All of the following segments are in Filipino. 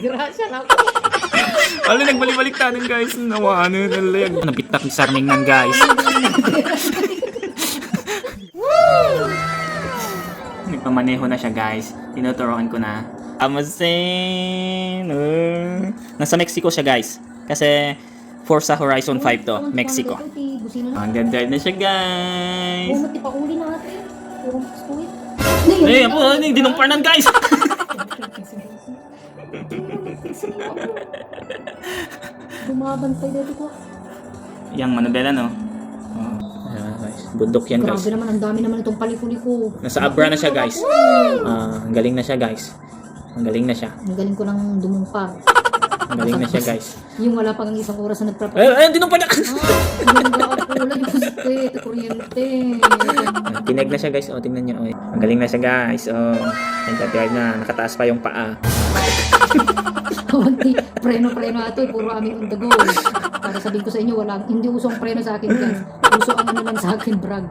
Grasya na po. Wala, nagbalik-balik tanin guys. Nawa, ano yun. Nabitak ni Sarming nan guys. Nagpamaneho na siya guys. Tinuturoan ko na. Amasin. Nasa Mexico siya guys. Kasi Forza Horizon 5 to. Mexico. Ang ganda na siya guys. Bumati pa uli natin. Puro squid. Ay, po, dinumparnan guys. Bumabantay dito ko. Yang manobela no. Ayan, guys. Bundok yan guys. Grabe naman, ang dami naman itong palikuli-ko. Nasa Abra na siya guys. Ang galing na siya guys. Ang galing na siya. Ang galing ko nang dumumpar. Ang galing na siya guys. Yung wala pang isang oras na nagprapos. Ay, dinumpa na. Ang ganda ka pula, yung squid, kuryente. Tinag na siya guys. O, tingnan niyo. Ang galing na siya guys. O, nagtatry na. Nakataas pa yung paa. Kawanti, preno-preno ato, puro amin on the go. Para sabihin ko sa inyo, hindi usong preno sa akin guys. Uso ang ano lang sa akin, brag.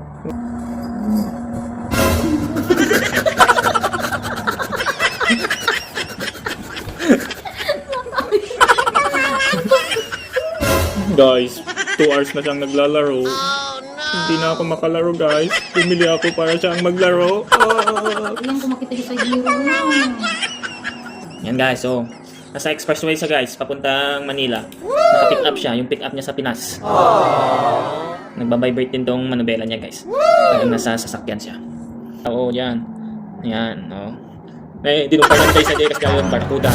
Guys, 2 hours na siyang naglalaro. Hindi na ako makalaro guys. Bumili ako para siyang maglaro. Yan, kung makita niyo sa hero na. Yan guys, so nasa expressway siya guys, papuntang Manila. Naka-pick up siya, yung pick up niya sa Pinas. Nagbabibrate din tong manobela niya guys. Pag nasa sasakyan siya. Oo, yan. Yan, no. Eh, di nung parang guys sa Dekas Gayon, Barkuda.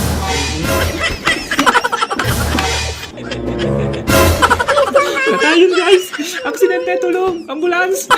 Natayon guys! Aksidente, tulong! Ambulance!